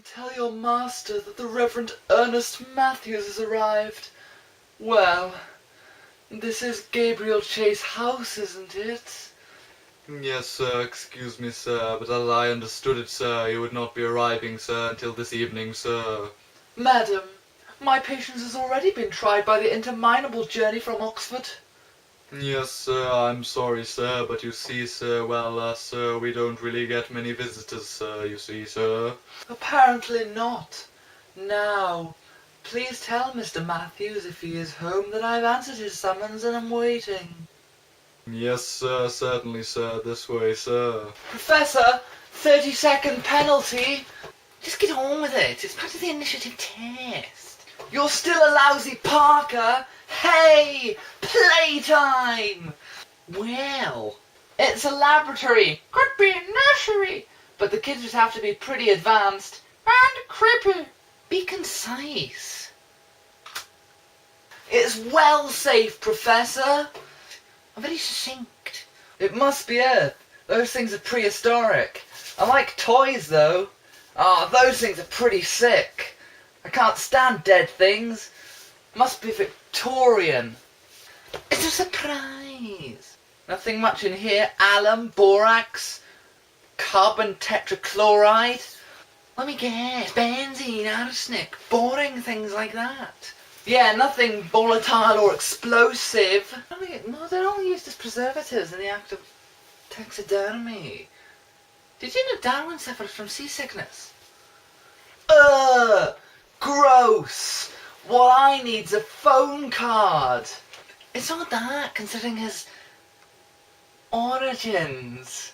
Tell your master that the Reverend Ernest Matthews has arrived. Well, this is Gabriel Chase House, isn't it? Yes, sir, excuse me, sir, but as I understood it, sir, you would not be arriving, sir, until this evening, sir. Madam, my patience has already been tried by the interminable journey from Oxford. Yes, sir, I'm sorry, sir, but you see, sir, well, sir, we don't really get many visitors, sir, you see, sir. Apparently not. Now, please tell Mr. Matthews if he is home that I've answered his summons and am waiting. Yes, sir, certainly, sir, this way, sir. Professor, 30-second penalty. Just get on with it. It's part of the initiative test. You're still a lousy Parker. Hey, playtime. Well, it's a laboratory. Could be a nursery. But the kids would have to be pretty advanced. And creepy. Be concise. It's well safe, Professor. I'm very succinct. It must be Earth. Those things are prehistoric. I like toys, though. Those things are pretty sick. I can't stand dead things. Must be Victorian. It's a surprise. Nothing much in here. Alum, borax, carbon tetrachloride. Let me guess. Benzene, arsenic, boring things like that. Yeah, nothing volatile or explosive. No, they're all used as preservatives in the act of taxidermy. Did you know Darwin suffered from seasickness? Gross! What I need's a phone card. It's not that, considering his origins.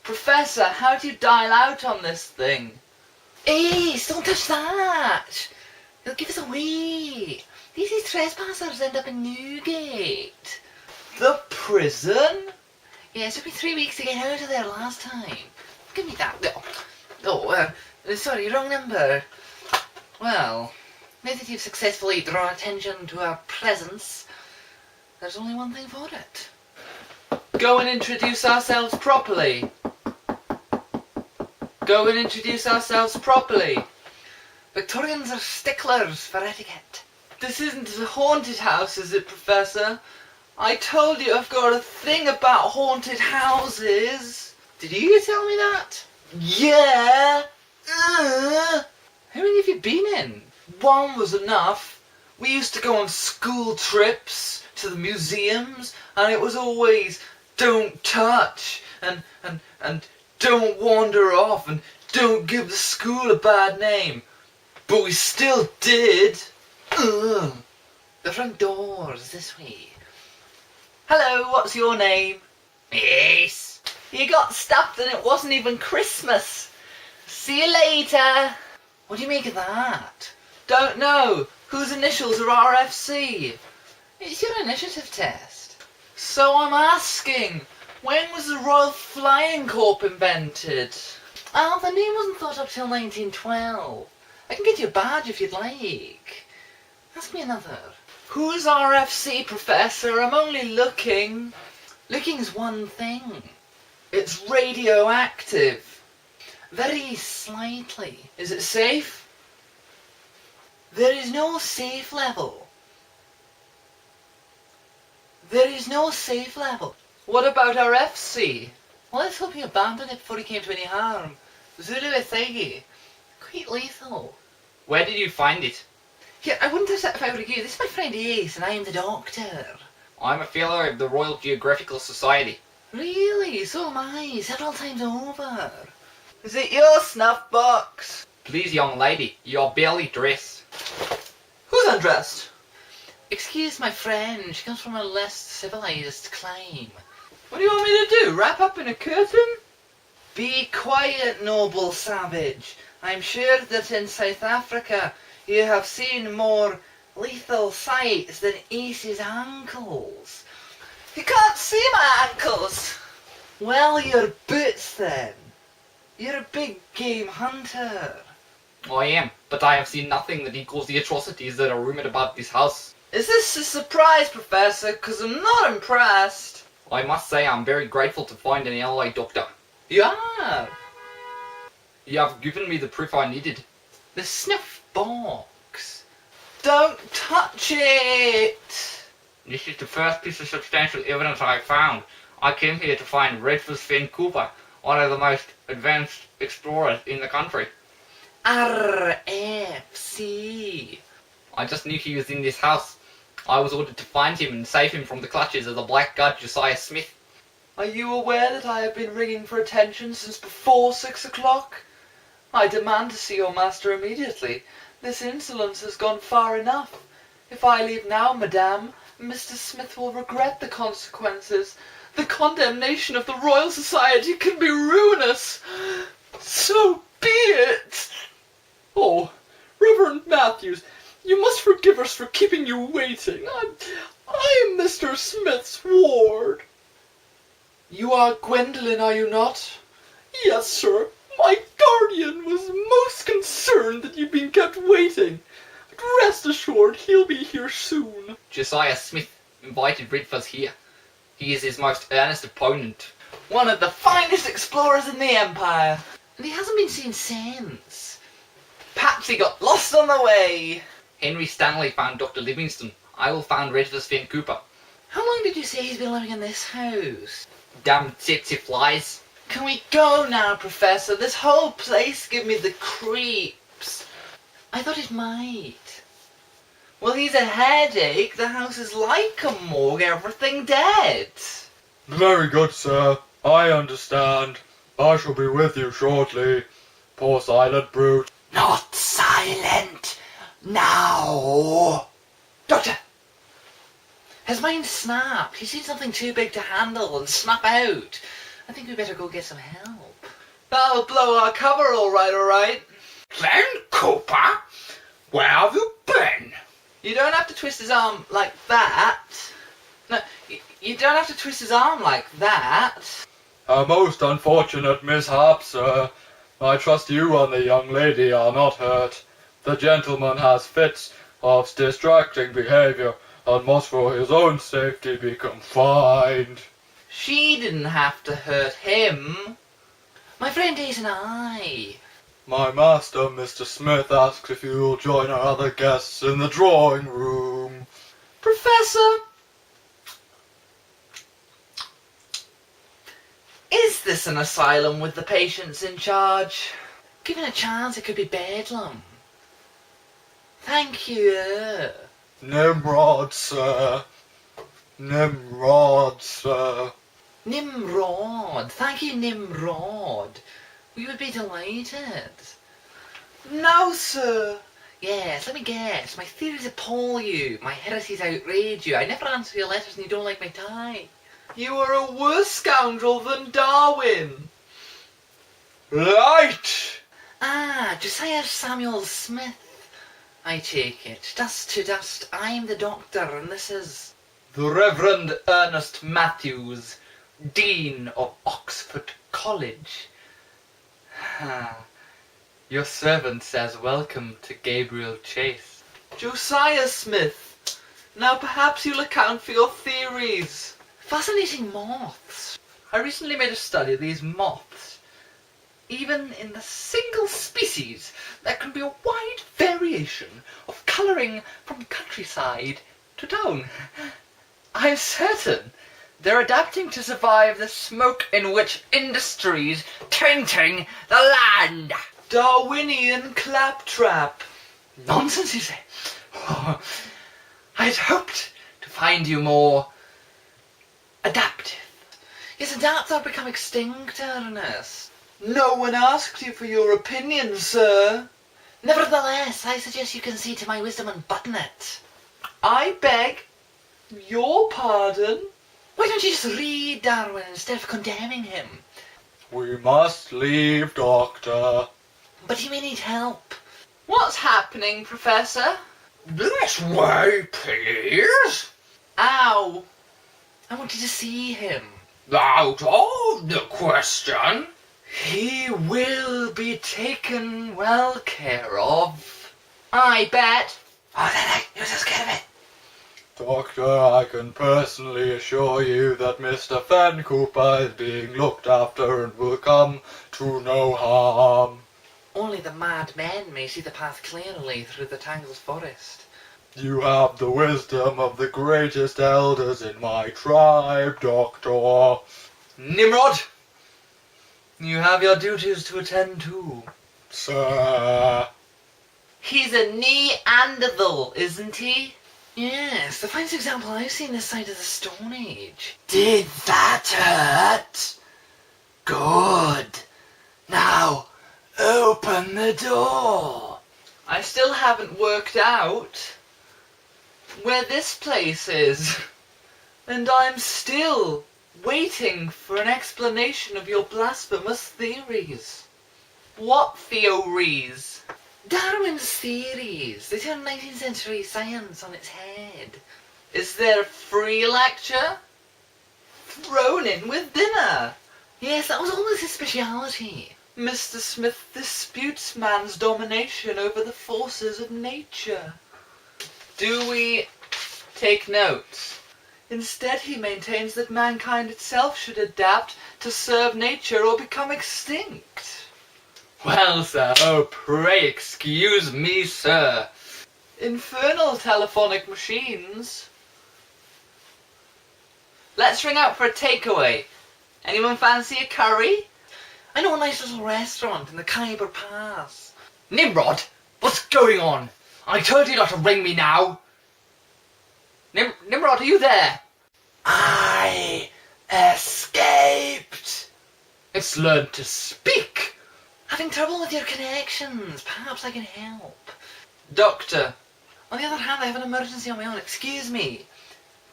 Professor, how do you dial out on this thing? Ace, don't touch that! They'll give us away. These trespassers end up in Newgate. The prison? Yeah, it took me 3 weeks to get out of there last time. Give me that. Sorry, wrong number. Well, now that you've successfully drawn attention to our presence, there's only one thing for it. Go and introduce ourselves properly. Go and introduce ourselves properly. Victorians are sticklers for etiquette. This isn't a haunted house, is it, Professor? I told you I've got a thing about haunted houses. Did you tell me that? Yeah. How many have you been in? One was enough. We used to go on school trips to the museums, and it was always don't touch and don't wander off and don't give the school a bad name. But we still did. The front door is this way. Hello, what's your name? Yes. You got stuffed and it wasn't even Christmas. See you later. What do you make of that? Don't know. Whose initials are RFC? It's your initiative test. So I'm asking, when was the Royal Flying Corps invented? Oh, the name wasn't thought up till 1912. I can get you a badge if you'd like. Ask me another. Who's RFC, Professor? I'm only looking. Looking's one thing. It's radioactive. Very slightly. Is it safe? There is no safe level. There is no safe level. What about RFC? Well, let's hope he abandoned it before he came to any harm. Zulu Ethegi. Quite lethal. Where did you find it? Here, I wouldn't touch that if I were you. This is my friend Ace, and I am the doctor. I'm a fellow of the Royal Geographical Society. Really? So am I, several times over. Is it your snuff box? Please, young lady, you're barely dressed. Who's undressed? Excuse my friend, she comes from a less civilized clime. What do you want me to do, wrap up in a curtain? Be quiet, noble savage. I'm sure that in South Africa you have seen more lethal sights than Ace's ankles. You can't see my ankles! Well, your boots then. You're a big game hunter. I am, but I have seen nothing that equals the atrocities that are rumoured about this house. Is this a surprise, Professor? 'Cause I'm not impressed. I must say I'm very grateful to find an LA doctor. You are? You have given me the proof I needed. The snuff box. Don't touch it! This is the first piece of substantial evidence I have found. I came here to find Redford Finn Cooper, one of the most advanced explorers in the country. RFC. I just knew he was in this house. I was ordered to find him and save him from the clutches of the black god Josiah Smith. Are you aware that I have been ringing for attention since before 6 o'clock? I demand to see your master immediately. This insolence has gone far enough. If I leave now, madame, Mr. Smith will regret the consequences. The condemnation of the Royal Society can be ruinous. So be it. Oh, Reverend Matthews, you must forgive us for keeping you waiting. I'm Mr. Smith's ward. You are Gwendolyn, are you not? Yes, sir. My guardian was most concerned that you'd been kept waiting. But rest assured, he'll be here soon. Josiah Smith invited Redford here. He is his most earnest opponent. One of the finest explorers in the Empire. And he hasn't been seen since. Perhaps he got lost on the way. Henry Stanley found Dr. Livingston. I will find Redford Finn Cooper. How long did you say he's been living in this house? Damn tsetse flies. Can we go now, Professor? This whole place gives me the creeps. I thought it might. Well, he's a headache. The house is like a morgue. Everything dead. Very good, sir. I understand. I shall be with you shortly. Poor silent brute. Not silent. Now. Doctor! His mind snapped. He's seen something too big to handle and snap out. I think we better go get some help. That'll blow our cover all right. Then, Cooper, where have you been? You don't have to twist his arm like that. No, you don't have to twist his arm like that. A most unfortunate mishap, sir. I trust you and the young lady are not hurt. The gentleman has fits of distracting behaviour and must for his own safety be confined. She didn't have to hurt him. My friend Ace and I. My master, Mr. Smith, asks if you will join our other guests in the drawing room. Professor? Is this an asylum with the patients in charge? Given a chance, it could be bedlam. Thank you. Nimrod, sir. Nimrod, sir. Nimrod. Thank you, Nimrod. We would be delighted. No, sir. Yes, let me guess. My theories appall you. My heresies outrage you. I never answer your letters and you don't like my tie. You are a worse scoundrel than Darwin. Right! Ah, Josiah Samuel Smith. I take it. Dust to dust. I'm the doctor and this is... the Reverend Ernest Matthews, Dean of Oxford College. Your servant says welcome to Gabriel Chase. Josiah Smith. Now perhaps you'll account for your theories. Fascinating moths. I recently made a study of these moths. Even in the single species, there can be a wide variation of colouring from countryside to town. I'm certain they're adapting to survive the smoke in which industries tainting the land. Darwinian claptrap. Nonsense, you say? Oh, I'd hoped to find you more adaptive. Yes, adapts have become extinct, Ernest. No one asked you for your opinion, sir. Nevertheless, I suggest you concede to my wisdom and button it. I beg your pardon? Why don't you just read Darwin instead of condemning him? We must leave, Doctor. But you may need help. What's happening, Professor? This way, please. Ow. I wanted to see him. Out of the question. He will be taken well care of. I bet. Oh, then you're so scared of it. Doctor, I can personally assure you that Mr. Fenn Cooper is being looked after and will come to no harm. the mad men may see the path clearly through the tangled forest. You have the wisdom of the greatest elders in my tribe, Doctor. Nimrod! You have your duties to attend to. Sir. He's a Neanderthal, isn't he? Yes, the finest example I've seen this side of the Stone Age. Did that hurt? Good. Now, open the door. I still haven't worked out where this place is. And I'm still waiting for an explanation of your blasphemous theories. What theories? Darwin's theories. They turn 19th century science on its head. Is there a free lecture? Thrown in with dinner. Yes, that was always his speciality. Mr. Smith disputes man's domination over the forces of nature. Do we take notes? Instead, he maintains that mankind itself should adapt to serve nature or become extinct. Well, sir, oh, pray excuse me, sir. Infernal telephonic machines. Let's ring out for a takeaway. Anyone fancy a curry? I know a nice little restaurant in the Khyber Pass. Nimrod, what's going on? I told you not to ring me now. Nimrod, are you there? I escaped. It's learned to speak. Having trouble with your connections. Perhaps I can help. Doctor. On the other hand, I have an emergency on my own. Excuse me.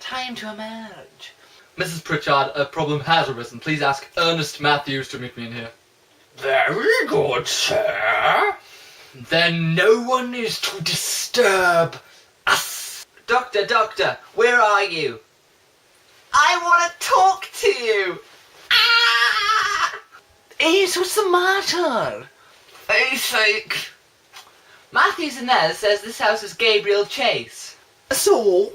Time to emerge. Mrs. Pritchard, a problem has arisen. Please ask Ernest Matthews to meet me in here. Very good, sir. Then no one is to disturb us. Doctor, where are you? I want to talk to you. Ah! Ace, what's the matter? Face's sake. Matthews in there says this house is Gabriel Chase. So?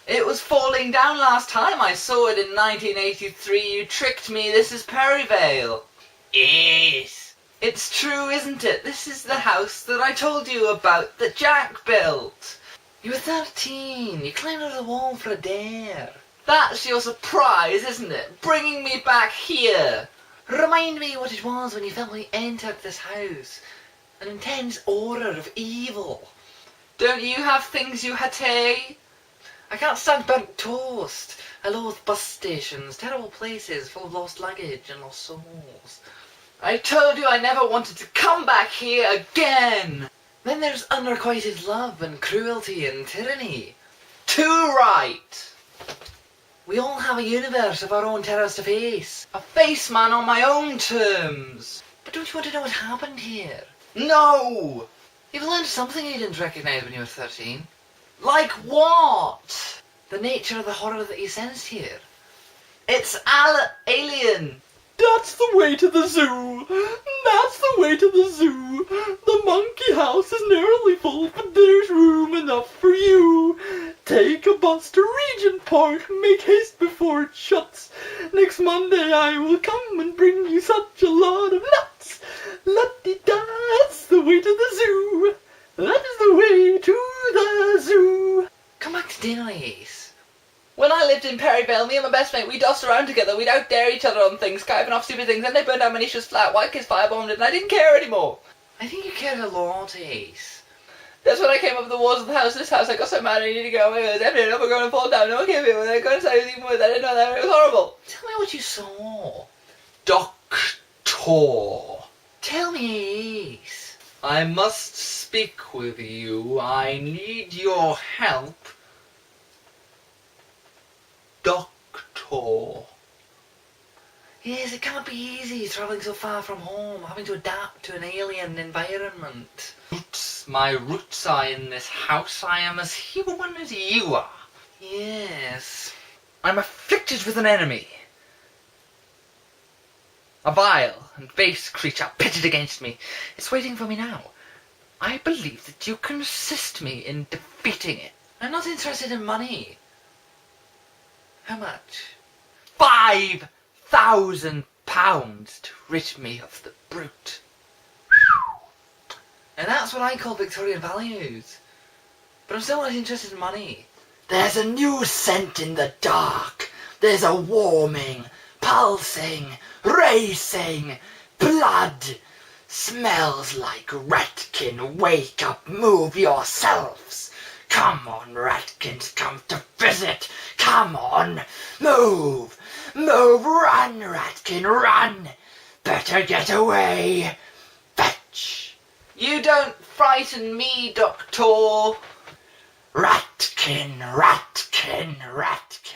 It was falling down last time I saw it in 1983. You tricked me. This is Perryvale. Yes. It's true, isn't it? This is the house that I told you about that Jack built. You were 13. You climbed over the wall for a dare. That's your surprise, isn't it? Bringing me back here. Remind me what it was when you felt when you entered this house. An intense aura of evil. Don't you have things you hate? I can't stand burnt toast. I loathe bus stations, terrible places full of lost luggage and lost souls. I told you I never wanted to come back here again. Then there's unrequited love and cruelty and tyranny. Too right. We all have a universe of our own terrors to face. A face, man, on my own terms. But don't you want to know what happened here? No! You've learned something you didn't recognize when you were 13. Like what? The nature of the horror that you sensed here. It's alien. That's the way to the zoo. That's the way to the zoo. The monkey house is nearly full, but there's room enough for you. Take a bus to Regent Park. Make haste before it shuts. Next Monday I will come and bring you such a lot of nuts. La-di-da, that's the way to the zoo. That is the way to the zoo. Come back to dinner, Ace. When I lived in Perryvale, me and my best mate, we dossed around together. We'd out-dare each other on things, skiving off stupid things, and they burned down Manisha's flat. White kids firebombed it, and I didn't care anymore. I think you cared a lot, Ace. That's when I came up the walls of the house. This house, I got so mad I needed to go away. It was empty, and we're going to fall down. No one came here. When I got inside, it was even worse. I didn't know that. It was horrible. Tell me what you saw. Doctor. Tell me, Ace. I must speak with you. I need your help. Doctor. Yes, it can't be easy travelling so far from home, having to adapt to an alien environment. My roots are in this house. I am as human as you are. Yes. I'm afflicted with an enemy. A vile and base creature pitted against me. It's waiting for me now. I believe that you can assist me in defeating it. I'm not interested in money. How much? £5,000 to rid me of the brute. And that's what I call Victorian values. But I'm still not interested in money. There's a new scent in the dark. There's a warming, pulsing, racing, blood. Smells like Ratkin. Wake up, move yourselves. Come on, Ratkins, come to visit. Come on, move, move, run, Ratkin, run. Better get away. Fetch. You don't frighten me, Doctor. Ratkin, Ratkin, Ratkin.